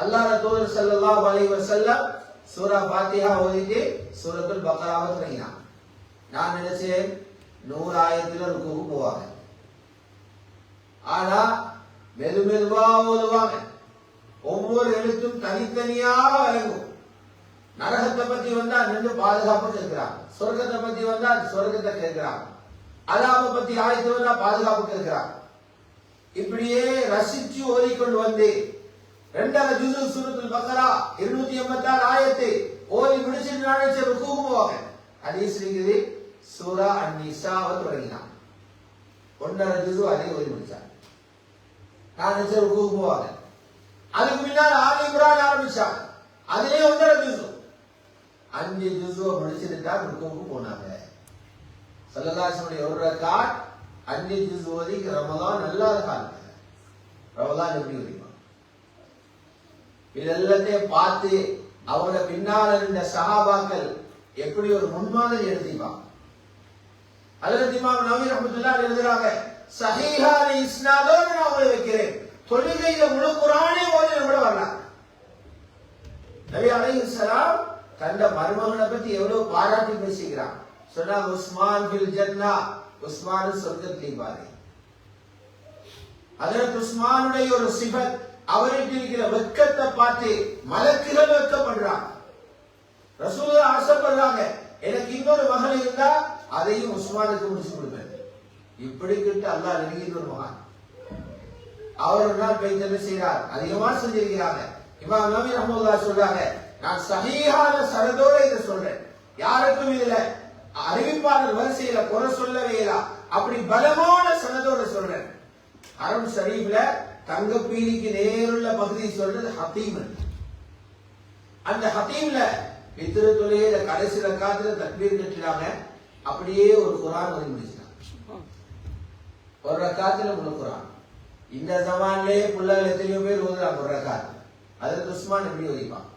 அல்லாஹ்வுடைய தூதர் ஸல்லல்லாஹு அலைஹி வஸல்லம் சூரா ஃபாத்திஹா ஓதிட்டு சூரத்துல் பக்ராவை தொடங்கினாங்க. நான் நினைச்சேன் 100 ஆயத்துல ருக்குக்கு போவாங்க. ஆனா மெதுவா ஓதுவாங்க. ஒவ்வொரு எழுத்தும் தனித்தனியாக விளங்கும். நரகத்தை பத்தி வந்தா நின்று பாதுகாப்பு கேட்கிறான், சொர்க்கத்தை பத்தி வந்தா சொர்க்கத்தை கேட்கிறான், அதாப பத்தி ஆயத்து வந்தா பாதுகாப்பு கேட்கிறான். இப்படியே ரசிச்சு ஓதிக்கொண்டு வந்து 2 ஜுஸு சூரத்துல் பக்ரா 286 ஆயத்து ஓதி முடிச்சிட்டு நான் ருக்குக்கு போவாங்க. ஹதீஸ் இருக்குது, சூரா அன்-நிசாவை தொடங்கினான், 1.5 ஜுஸு அதை ஓதி முடிச்சான். நான் ருக்குக்கு போவாங்க. அதுக்கு முன்னால் ஆலி இம்ரான் ஆரம்பிச்சாங்க, அதிலே 1.5 ஜுஸு 5 ஜுஸுவை முடிச்சிட்டு தான் ருக்குக்கு போனாங்க. ஸல்லல்லாஹு அலைஹி வஸல்லம் ஒரு ரக்காத் 5 ஜுஸு ஓதி ரமலான் அல்லாத காலம். ரமலான் எப்படி ஓதிப்பான்? இதெல்லாத்தையும் பார்த்து அவரோட பின்னால் இருந்த சஹாபாக்கள் எப்படி ஒரு முன்மாதிரி எடுத்திப்பாங்க. ஹஜ்ரத் இமாம் நவவி ரஹ்மத்துல்லாஹி எழுதுறாங்க, சஹீஹான இஸ்னாதோட நான் உங்களை வைக்கிறேன், தொழுகையில முழு குர்ஆனை ஓதி கூட வரலாம். நபி அலைஹிஸ்ஸலாம் தந்த மருமகனை பத்தி எவ்வளவு பாராட்டி பேசிக்கிறான். சொன்னா உஸ்மான் ஃபில் ஜன்னா, உஸ்மான் சொர்க்கத்தில் பாரு. ஹஜ்ரத் உஸ்மானுடைய ஒரு சிஃபத், அவருக்கு இருக்கிற வெட்கத்தை பார்த்து மலக்குகள் வெட்கப்படுறாங்க. ரசூலுல்லாஹ் ஆசைப்படுறாங்க, எனக்கு இன்னொரு மகன் இருந்தா அதையும் உஸ்மானுக்கு முடிச்சு கொடுப்பேன். இப்படி கிட்ட அல்லாஹ் நெருங்கின ஒரு மகன். அவர் ஒரு நாள் போய் என்ன செய்யறார், அதிகமா செஞ்சிருக்கிறாங்க. இமாம் நவவி ரஹ்மத்துல்லாஹி சொல்றாங்க, நான் சஹீஹான சனதோட இதை சொல்றேன், யாருக்கும் இதுல அறிவிப்பாளர் வரிசையில குறை சொல்லவே இல்ல, அப்படி பலமான சனதோட சொல்றேன். ஹரம் ஷரீஃப்ல தங்க பீலிக்கு நேருள்ள பகுதி சொல்றது ஹதீம். அந்த ஹதீம்ல வித்ரு தொழுகையில கடைசி ரக்காத்துல தக்பீர் கட்டினாங்க, அப்படியே ஒரு குர்ஆன் ஓதி முடிச்சாங்க. ஒரு ரக்காத்துல முழு குர்ஆன். இந்த ஜமான்லயே புள்ளகள் எத்தனையோ பேர் ஓதுறாங்க ஒரு ரக்காத். ஹஜ்ரத் உஸ்மான் எப்படி ஓதிப்பான்?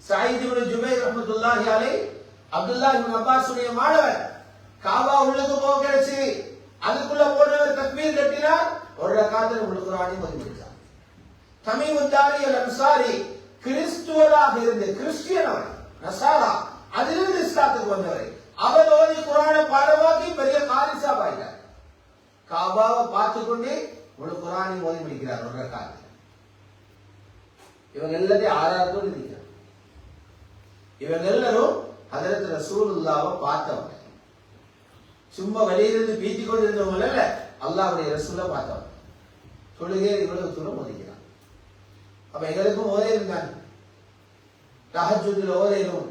சயீத் இப்னு ஜுபைர் ரஹ்மத்துல்லாஹி அலைஹி அப்துல்லாஹ் இப்னு அப்பாஸ் உடைய மாணவர், காபா உள்ளுக்கு போக கிடைச்சு அதுக்குள்ள போனவர் தக்பீர் கட்டினார், ஒரு ரக்காத்துல முழு குர்ஆனையும் ஓதி முடிச்சார். தமீம் உத்தாரி அல் அன்சாரி கிறிஸ்துவராக இருந்து கிறிஸ்டியன், அவர் நசாரா, அதிலிருந்து இஸ்லாத்துக்கு வந்தவர். அவர் ஓதி குர்ஆனை பாடமாக்கி பெரிய காரிசா ஆயிட்டார். காபாவை பார்த்து கொண்டே முழு குர்ஆனையும் ஓதி முடிக்கிறார் ஒரு ரக்காத்துல. இவங்க எல்லாத்தையும் ஆராதத்தோடு இருக்கிறார். இவங்க எல்லாரும் ஹஜ்ரத் ரசூலுல்லாஹ்வை பார்த்தவங்க. சும்மா வெளியிலிருந்து பீத்தி கொண்டு இருந்தவங்க இல்ல, அல்லாஹ்வுடைய ரசூலை பார்த்தவங்க. தொழுகை இவ்வளவு தூரம் ஓதிக்கிறான். அப்ப எங்களுக்கும் ஓதே இருந்தாங்க. தஹஜ்ஜுதுல ஓதேனும்,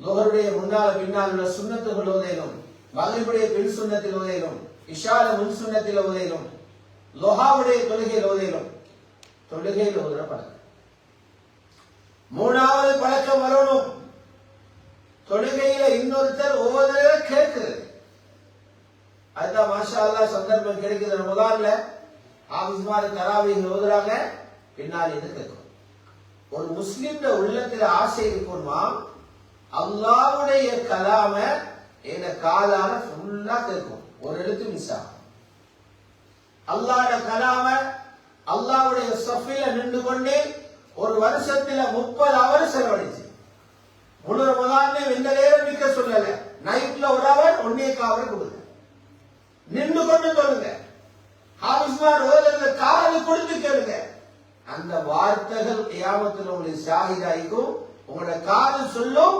லுஹருடைய முன்னால பின்னால் உள்ள சுன்னத்துகள் ஓதேனும், மக்ரிபுடைய பின் சுன்னத்தில் ஓதேனும், இஷால முன் சுன்னத்தில் ஓதேனும், லோஹாவுடைய தொழுகையில் ஓதேனும். தொழுகையில் ஓதுற பழக்கம். 3வது பழக்கம் வரணும், தொழுகையில இன்னொருத்தர் ஓதுறத கேட்கிறது. அதுதான் மாஷா அல்லாஹ் சந்தர்ப்பம் கிடைக்குது. ரமலான்ல ஹாஃபிஸ்மார் தராவீஹ் ஓதுறாங்க, பின்னால் இது கேட்கும். ஒரு முஸ்லிம்ல உள்ளத்துல ஆசை இருக்குமா, அல்லாஹ்வுடைய கலாம என்ன காலால ஃபுல்லா கேட்கும், ஒரு எழுத்து மிஸ் ஆகும். அல்லாஹ்வுடைய கலாம அல்லாஹ்வுடைய ஸஃபில நின்று கொண்டே ஒரு வருஷத்துல 30 ஹவர் செலவழிச்சு. முழு ரமலான்ல எந்த நேரம் நிக்க சொல்லல, நைட்ல 1 ஹவர் 1.25 ஹவர் கொடுங்க, நின்று கொண்டு சொல்லுங்க. ஹாஃபிஸ்மார் ஓதுறத காது கொடுத்து கேளுங்க. அந்த வார்த்தைகள் கியாமத்துல உங்களுக்கு ஷாஹிதாயிக்கும். உங்களோட காது சொல்லும்,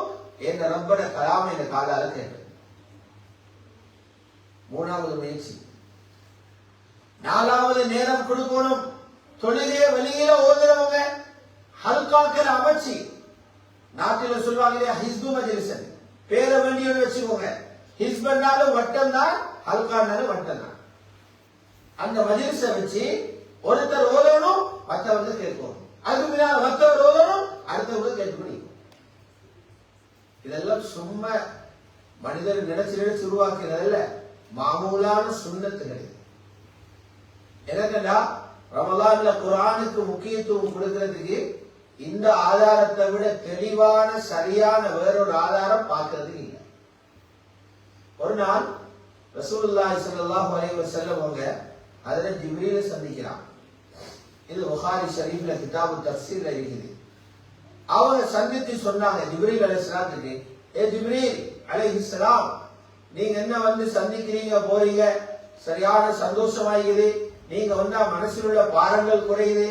என் ரப்பட கலாம இந்த காதால கேட்டு. 3வது முயற்சி. 4வது நேரம் கொடுக்கணும். தொழுகைய வெளியில ஓதுறவங்க ஹல்காக்கள் அமைச்சு, நாட்டில சொல்லுவாங்க இல்லையா, ஹிஸ்பு மஜ்லிஸ், பேர வேண்டிய வச்சுக்கோங்க. ஹிஸ்பன்னாலும் வட்டம் தான், ஹல்கான்னாலும் வட்டம் தான். அந்த மஜ்லிஸை வச்சு ஒருத்தர் ஓதணும், மற்றவங்க கேட்கணும். அதுக்கு முன்னால் மற்றவர் ஓதணும், அடுத்தவங்க கேட்கணும். இதெல்லாம் சும்மா மனிதர் நினைச்சு உருவாக்குறதில்ல, மாமூலான சுன்னத்துகள். எனக்குடா ரமலான்ல குர்ஆனுக்கு முக்கியத்துவம் கொடுக்கிறதுக்கு இந்த ஆதாரத்தை விட தெளிவான சரியான வேறொரு ஆதாரம் பார்க்கறதுக்கு இல்லை. ஒரு நாள் ரசூலுல்லாஹி ஸல்லல்லாஹு அலைஹி வஸல்லம் அவங்க ஹஜ்ரத் ஜிப்ரீலை சந்திக்கிறாங்க. இது புகாரி ஷரீஃப்ல கிதாபு தஃப்சீர்ல இருக்குது. அவங்க சந்தித்து சொன்னாங்க ஜிப்ரீல் அலைஹிஸ்ஸலாத்துக்கு, ஏ ஜிப்ரீல் அலைஹிஸ்ஸலாம், நீங்க என்ன வந்து சந்திக்கிறீங்க போறீங்க, சரியான சந்தோஷமாயிக்குது, நீங்க வந்தா மனசில் உள்ள பாரங்கள் குறையுது,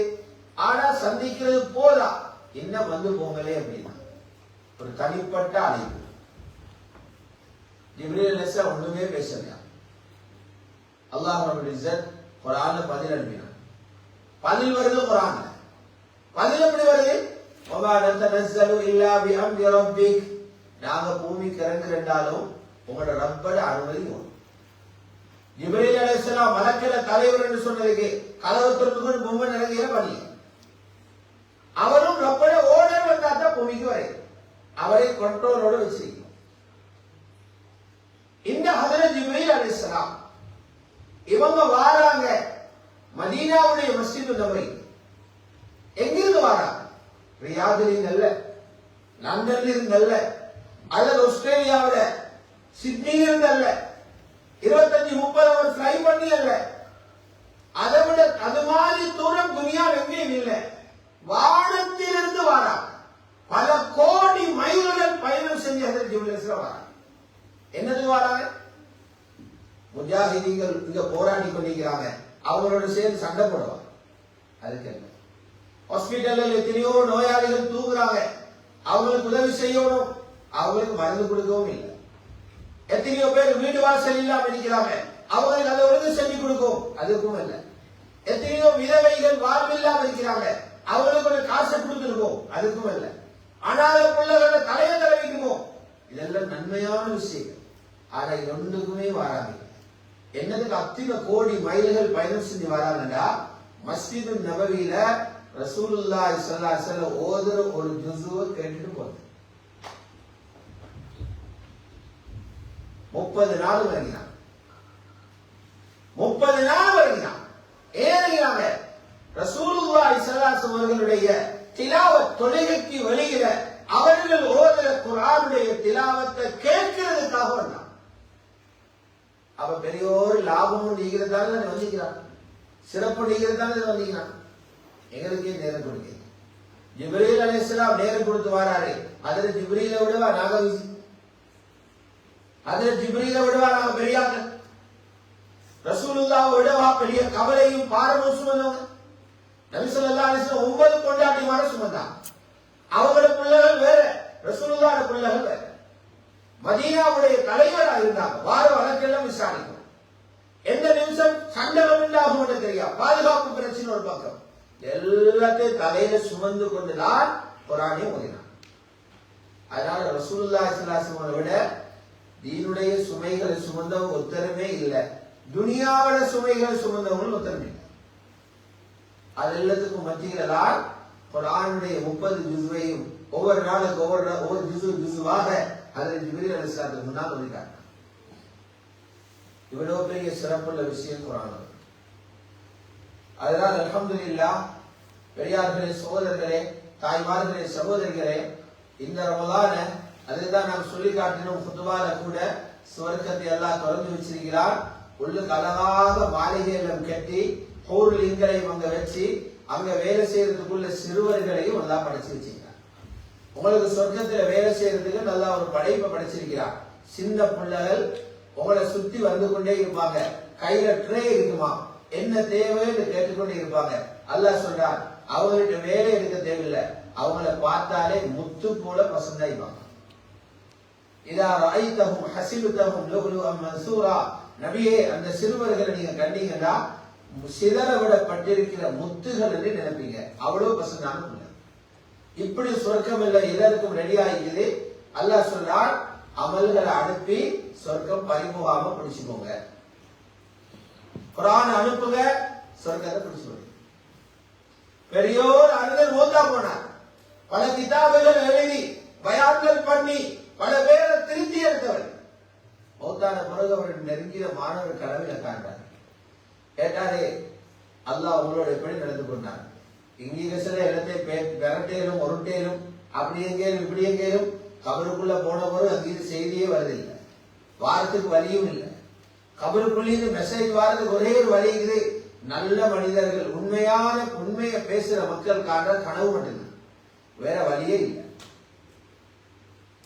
ஆனா சந்திக்கிறது போதா, இன்னும் வந்து போங்களே அப்படின்னா. ஒரு தனிப்பட்ட அழைப்பு. ஜிப்ரீல் அலைஹிஸ்ஸலாம் ஒண்ணுமே பேசலையா. அல்லாஹ் ரப்பல் இஸ்ஸத் குர்ஆன்ல பதில் அனுப்பினான். பதில் வருது குர்ஆன்ல. பதில் எப்படி வருது? வமா நதனஸ்ஸலு இல்லா பிஅம்ரி ரப்பிக். நாங்க பூமிக்கு இறங்குறோம் உங்களோட ரப்போட அனுமதி வரும். ஜிப்ரீல் அலைஹிஸ்ஸலாம் மலக்குல தலைவர் என்று சொன்னதுக்கு கதவு திறந்துകൊണ്ട് பொம்மை இறங்கிற பண்ணி அவரும் ரப்போட ஓர்டர் வந்தா தான் பூமிக்கு வரையும் அவரை கண்ட்ரோலோட வச்சிருக்கோம். இந்த ஹதரத் ஜிப்ரீல் அலைஹிஸ்ஸலாம் இவங்க வாராங்க மதீனாவுடைய மஸ்ஜித் நபவி. எங்கிருந்து வாராங்க? ரியாதிலிருந்து அல்ல, லண்டன்ல இருந்து அல்ல, அல்லது ஆஸ்திரேலியாவில சிட்னில இருந்து அல்ல, 25-30 அவர் ஃப்ளை பண்ணி அல்ல, அதை விட அது மாதிரி தூரம் துனியா எங்கேயும் இல்லை. வானத்திலிருந்து வாராங்க. பல கோடி மைல்கள் பயணம் செஞ்சு ஹதரத் ஜிப்ரீல் அலைஹிஸ்ஸலாம் வராங்க. என்னது வராங்க? முஜாஹிதீன்கள் இங்க போராடி கொண்டிருக்கிறாங்க, அவங்களோட சேர்ந்து சண்டை போடுவாங்க. அதுக்கு என்ன? ஹாஸ்பிட்டல்ல எத்தனையோ நோயாளிகள் தூங்குறாங்க, அவங்களுக்கு உதவி செய்யணும், அவங்களுக்கு மருந்து கொடுக்கவும் இல்லை. எத்தனையோ பேர் வீடு வாசல் இல்லாம இருக்கிறாங்க, அவங்களுக்கு அதை உதவி செஞ்சு கொடுக்கும், அதுக்கும் இல்லை. எத்தனையோ விதவைகள் வாழ்வில்லாம இருக்கிறாங்க, அவங்களுக்கு காசை கொடுத்துருக்கோம், அதுக்கும் இல்லை. அனாத பிள்ளைகள தலையை தடவிக்குமோ, இதெல்லாம் நன்மையான விஷயங்கள். ஆனா இது ஒன்றுக்குமே வராது. என்னதுக்கு அத்தனை கோடி மைல்கள் பயணம் செஞ்சு வராங்கன்னா, மஸ்ஜிது நபவியில ரசூலுல்லாஹி ஸல்லல்லாஹு அலைஹி வஸல்லம் ஓதுற ஒரு ஜுஸுவை கேட்டுட்டு போறது. 30 நாள் வருகிறான். 30 நாள் வருகிறான். ஏறுகிறாங்க. ரசூலுல்லாஹி ஸல்லல்லாஹு அலைஹி வஸல்லம் அவர்களுடைய திலாவத் தொழுகைக்கு வெளியில அவர்கள் ஓதுற குர்ஆனுடைய திலாவத்தை கேட்கிறதுக்காக வந்தாங்க. அப்ப பெரியோர் லாபமும் நீங்கிறதால வந்திக்கிறான், சிறப்பு நீங்கிறதால வந்திக்கிறான். எங்களுக்கே நேரம் கொடுக்க ஜிப்ரீல் அலைஹிஸ்ஸலாம் நேரம் கொடுத்து வராரு. அதுல ஜிப்ரீலை விடவா நாங்க பெரியாங்க? ரசூலுல்லாஹ் விடவா பெரிய கவலையும் பாரமும் சுமந்தவங்க? நபி ஸல்லல்லாஹு அலைஹி வஸல்லம் 9 கொண்டாட்டிமார சுமந்தாங்க. அவங்களோட பிள்ளைகள் வேற, ரசூலுல்லாஹ் பிள்ளைகள் வேற. மதீனாவுடைய தலைவராக இருந்தாங்க. வார வழக்கெல்லாம் விசாரிக்கும். எந்த நிமிஷம் சண்டகம் உண்டாகும் என்று தெரியாது. பாதுகாப்பு பிரச்சனை ஒரு பக்கம், எல்லாத்தையும் தலையில சுமந்து கொண்டுதான் குர்ஆனை ஓதினார். அதனால ரசூலுல்லாஹி ஸல்லல்லாஹு அலைஹி வஸல்லம் விட தீனுடைய சுமைகளை சுமந்தவங்க ஒருத்தருமே இல்லை, துனியாவோட சுமைகளை சுமந்தவங்களும் ஒருத்தருமே இல்லை. அது எல்லாத்துக்கும் மத்தியில தான் குர்ஆனுடைய 30 ஜுஸ்வையும் ஒவ்வொரு நாளுக்கு ஒவ்வொரு ஜுசுவாக ஹதரத் ஜிப்ரீல் அலைஹிஸ்ஸலாத்துக்கு முன்னால் ஓதிட்டாங்க. இவ்வளவு பெரிய சிறப்புள்ள விஷயம் குர்ஆன். அதனால் அல்ஹம்துலில்லாஹ், பெரியார்களே, சகோதரர்களே, தாய்மார்களே, சகோதரிகளே, இந்த ரமலான அதுதான் நாம் சொல்லி காட்டினோம். குத்துபால கூட சுவர்க்கத்தை எல்லாம் திறந்து வச்சிருக்கிறார். உள்ளுக்கு அழகாக மாளிகை எல்லாம் கட்டி ஹூர்லிங்களையும் அங்க வச்சு அங்க வேலை செய்யறதுக்குள்ள சிறுவர்களையும் நல்லா படைச்சு வச்சிருக்கிறார். உங்களுக்கு சொர்க்கத்துல வேலை செய்யறதுக்கு நல்லா ஒரு படைப்பை படைச்சிருக்கிறார். சின்ன பிள்ளைகள் உங்களை சுத்தி வந்து கொண்டே இருப்பாங்க, கையில ட்ரே இருக்குமா, என்ன தேவைன்னு கேட்டுக்கொண்டே இருப்பாங்க. அல்லாஹ் சொல்றார், அவங்கள்ட்ட வேலை எடுக்க தேவையில்லை, அவங்கள பார்த்தாலே முத்து போல பசந்தாயிப்பாங்க. இதா ரஅய்தஹும் ஹஸிபதஹும் லுஅலுஅன் மன்சூரா. நபியே, அந்த சிறுவர்களை நீங்க கண்டீங்கன்னா சிதற விடப்பட்டிருக்கிற முத்துகள் என்று நினைப்பீங்க, அவ்வளவு பசந்தான பிள்ளை. இப்படி சொர்க்கம் இல்லை, எல்லாருக்கும் ரெடி ஆகிக்குது. அல்லாஹ் சொல்றார், அமல்களை அனுப்பி சொர்க்கம் பறிமுகாம பிடிச்சுக்கோங்க. குர்ஆன் அனுப்புங்க, சொர்க்கத்தை பிடிச்சுக்கோங்க. பெரியோர் அறிஞர் மூத்தா போனார், பல கிதாபுகள் எழுதி பயான்கள் பண்ணி பல பேரை திருத்தி எடுத்தவர். மௌத்தான பிறகு அவருடைய நெருங்கிய மாணவர் கனவில காண்றார். கேட்டாரே, அல்லாஹ் உங்களோட எப்படி நடந்து கொண்டார்? இங்கிலீஷ்ல எல்லாத்தையும் பெரட்டேலும் ஒருட்டேலும் அப்படி எங்கேயும் இப்படி எங்கேயும் கபருக்குள்ள போனவரும் அங்கிருந்து செய்தியே வருதில்லை, வாரத்துக்கு வழியும் இல்லை. கபருக்குள்ளேருந்து மெசேஜ் வாரத்துக்கு ஒரே ஒரு வழி இருக்குது, நல்ல மனிதர்கள் உண்மையை பேசுற மக்கள் காண்ற கனவு மட்டும்தான், வேற வழியே இல்லை.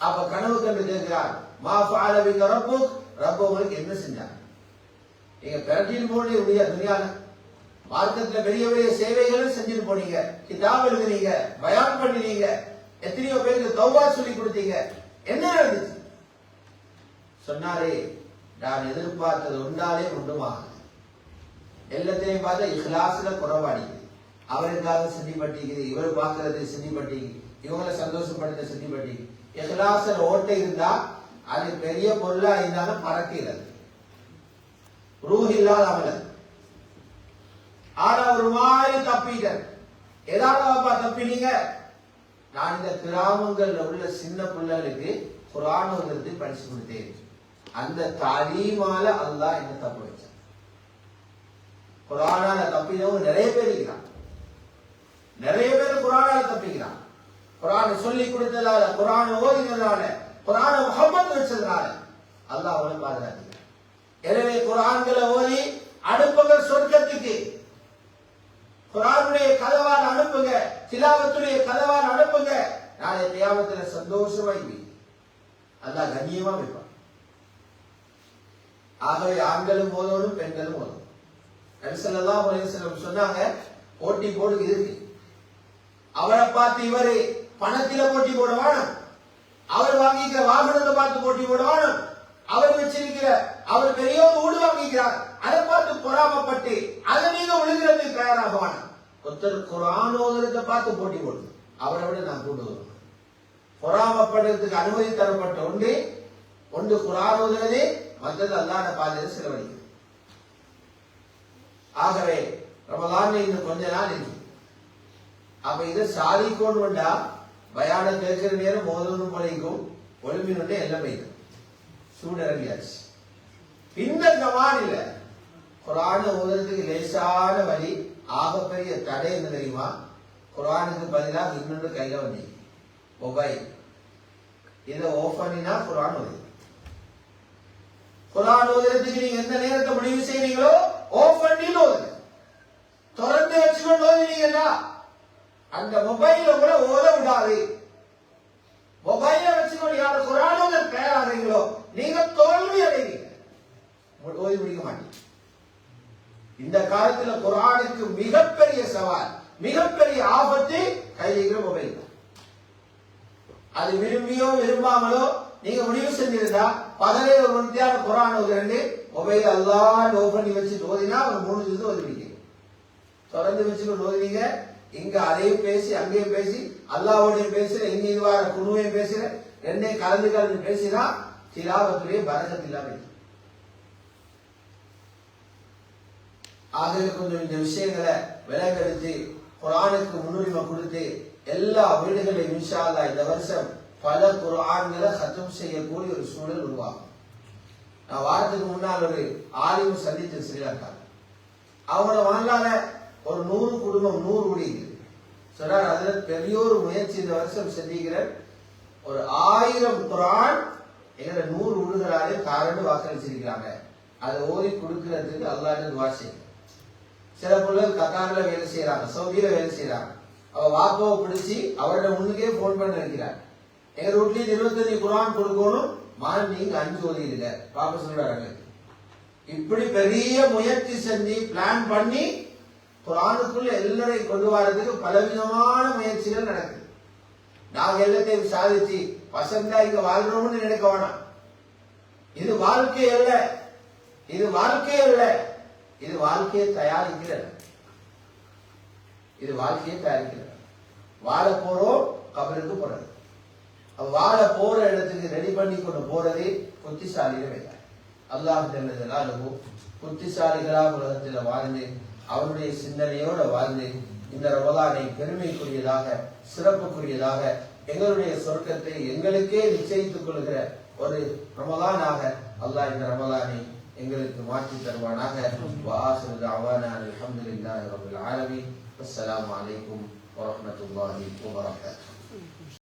அப்ப கனவு கண்டு கேட்கிறார், மா ஃபஅல பிக ரப்புக், ரப்ப உங்களுக்கு என்ன செஞ்சாங்க? நீங்க பெரட்டிட்டு போனீங்க துனியால, மார்க்கத்துல பெரிய பெரிய சேவைகளும் செஞ்சுட்டு போனீங்க, கிதாப் எழுதுனீங்க, பயான் பண்ணினீங்க, எத்தனையோ பேருக்கு தௌபா சொல்லி கொடுத்தீங்க, என்ன நடந்துச்சு? சொன்னாரே, நான் எதிர்பார்த்தது ஒன்றாலே ஒன்றுமாக எல்லாத்தையும் பார்த்தா இஹ்லாஸ்ல குறைபாடிக்குது. அவருக்காக சிந்திப்பட்டிக்குது, இவர் பார்க்கறது சிந்திப்பட்டிக்குது, இவங்களை சந்தோஷப்படுத்த சிந்திப்பட்டிக்குது. இஹ்லாஸ்ல ஓட்டை இருந்தா அது பெரிய பொருளா இருந்தாலும் பறக்கிறது, ரூஹ் இல்லாத அமல. ஆனா ஒரு மாதிரி தப்பிட்டேன். எதாவதுப்பா தப்பினீங்க? நான் இந்த கிராமங்கள்ல உள்ள சின்ன பிள்ளைகளுக்கு குர்ஆன் ஓதுறது படிச்சு கொடுத்தேன். அந்த தாலீமால அல்லாஹ் என்ன தப்பு வச்சான். குர்ஆனால தப்பினவங்க நிறைய பேர் இருக்கிறான். நிறைய பேர் குர்ஆனால தப்பிக்கிறான். குர்ஆன் சொல்லி கொடுத்ததால, குர்ஆன் ஓதினதால, குர்ஆனை முஹப்பத் வச்சதால அல்லாஹ் அவனை பாதுகாக்கிறான். எனவே குர்ஆன்களை ஓதி அனுப்புங்க சொர்க்கத்துக்கு. குர்ஆனுடைய கதவான அனுப்புங்க, திலாவத்துடைய கதவான அனுப்புங்க. நாளை கியாமத்துல சந்தோஷமா இருப்பீங்க, அல்லாஹ் கண்ணியமா வைப்பான். ஆகவே ஆண்களும் ஓதணும், பெண்களும் ஓதணும். நபி ஸல்லல்லாஹு அலைஹி வஸல்லம் சொன்னாங்க, போட்டி போடு இருக்கு. அவரை பார்த்து இவரு பணத்தில போட்டி போட வேணும், அவர் வாங்கிக்கிற வாகனத்தை பார்த்து போட்டி போட வேணும், அவர் வச்சிருக்கிற அவர் பெரிய வீடு வாங்கிக்கிறார் அதை பார்த்து பொறாமப்பட்டு அதை நீங்க விழுகிறதுக்கு தயாராக வேணும். ஒருத்தர் குர்ஆன் ஓதுறதை பார்த்து போட்டி போடுது, அவரை விட நான் கூண்டு வருவேன். பொறாமப்படுறதுக்கு அனுமதி தரப்பட்ட ஒன்று குர்ஆன் ஓதுறது, மற்றது அல்லாஹ்வுடைய பாதையில செலவழிக்கிறது. ஆகவே ரமலான் இன்னும் கொஞ்ச நாள் இருக்கு. அப்ப இதை சாதிக்கணும் வேண்டா, பயான கேட்கிற நேரம் மோதலும் போலைக்கும் ஒளிமினுடைய எல்லாம் வைக்கும் சூடரங்கியாச்சு. இந்த கமான் இல்ல, குர்ஆன் ஓதுறதுக்கு லேசான வழி, ஆகப்பெரிய தடை என்ன தெரியுமா? குர்ஆனுக்கு பதிலாக இன்னொன்று கையில வந்து மொபைல். இதை ஓஃப் பண்ணினா குர்ஆன் ஓது. குர்ஆன் ஓதுறதுக்கு நீங்க எந்த நேரத்தை முடிவு செய்றீங்களோ ஓஃப் பண்ணி ஓதுங்க. தொடர்ந்து வச்சுக்கொண்டு ஓதுனீங்கன்னா அந்த மொபைல கூட ஓத விடாது. மொபைல வச்சுக்கொண்டு யார் குர்ஆன் ஓத தயாராகிறீங்களோ நீங்க தோல்வி அடைவீங்க, ஓதி முடிக்க மாட்டீங்க. இந்த காலத்துல குர்ஆனுக்கு மிகப்பெரிய சவால், மிகப்பெரிய ஆபத்து கையில் இருக்கிற மொபைல். அது விரும்பியோ விரும்பாமலோ நீங்க முடிவு செஞ்சிருந்தா பகலே ஒரு மணித்தியான குர்ஆன் ஓதுறேன்னு மொபைல் அல்லாஹ் ஓபன் பண்ணி வச்சு ஓதினா ஒரு 3 நிமிஷம் ஓதுவீங்க. தொடர்ந்து வச்சுக்கொண்டு ஓதுவீங்க. இங்க அதையும் பேசி அங்கேயும் பேசி அல்லாஹ்வோடையும் பேசுற, இங்க இதுவார குருவையும் பேசுற, ரெண்டையும் கலந்து பேசினா திலாவத்துடைய பரக்கத் இல்லாம இருக்கு. ஆகவே கொஞ்சம் இந்த விஷயங்களை விலங்கெடுத்து குர்ஆனுக்கு முன்னுரிமை கொடுத்து எல்லா வீடுகளையும் இன்ஷா அல்லாஹ் இந்த வருஷம் பல குர்ஆன்களை ஹத்ம் செய்யக்கூடிய ஒரு சூழல் உருவாகும். நான் வாரத்துக்கு முன்னால் ஒரு ஆலிம் சந்தித்து ஸ்ரீலங்கா, அவங்களோட வாழ்நாள ஒரு 100 குடும்பம் 100 வீடு சொன்னார். அதுல பெரிய ஒரு முயற்சி இந்த வருஷம் செஞ்சுக்கிற ஒரு 1000 குர்ஆன் எங்களை 100 வீடுகளாலே காரண்டு வாக்களிச்சிருக்கிறாங்க. அதை ஓதி கொடுக்கறதுக்கு அல்லாஹ்ட்ட துஆ செய்யுங்க. சில பிள்ளைகள் கத்தார்ல வேலை செய்யறாங்க, சவுதியில வேலை செய்யறாங்க. அவ வாப்பாவை பிடிச்சி அவரோட முன்னுக்கே போன் பண்ண வைக்கிறார். எங்க வீட்லயும் 25 குர்ஆன் கொடுக்கணும், மகன் நீங்க 5 ஓதிடுங்க பாப்பா சொல்றாங்க. இப்படி பெரிய முயற்சி செஞ்சு பிளான் பண்ணி குர்ஆனுக்குள்ள எல்லாரையும் கொண்டு வரதுக்கு பலவிதமான முயற்சிகள் நடக்குது. நாங்க எல்லாத்தையும் சாதிச்சு பசந்தா இங்க வாழ்றோம்னு நினைக்க வேணாம். இது வாழ்க்கை அல்ல, இது வாழ்க்கை அல்ல, இது வாழ்க்கையை தயாரிக்கிறது. இது வாழ்க்கையை தயாரிக்கிறது. வாழ போறோம், கபருக்கு போறது. வாழ போற இடத்துக்கு ரெடி பண்ணி கொண்டு போறதே புத்திசாலிகள் வேலை. அல்லாஹ் ஜல்ல ஜலாலுஹு புத்திசாலிகளாக உலகத்தில் வாழ்ந்து அவருடைய சிந்தனையோடு வாழ்ந்து இந்த ரமலானை பெருமைக்குரியதாக சிறப்புக்குரியதாக எங்களுடைய சொர்க்கத்தை எங்களுக்கே நிச்சயித்துக் கொள்கிற ஒரு ரமலானாக அல்லாஹ் இந்த ரமலானை எங்களுக்கு மாற்றி தருவானாக. வஆகிரு தஅவானா அல்ஹம்துலில்லாஹி ரப்பில் ஆலமீன். அஸ்ஸலாமு அலைக்கும் வரஹ்மத்துல்லாஹி வபரகாத்துஹு.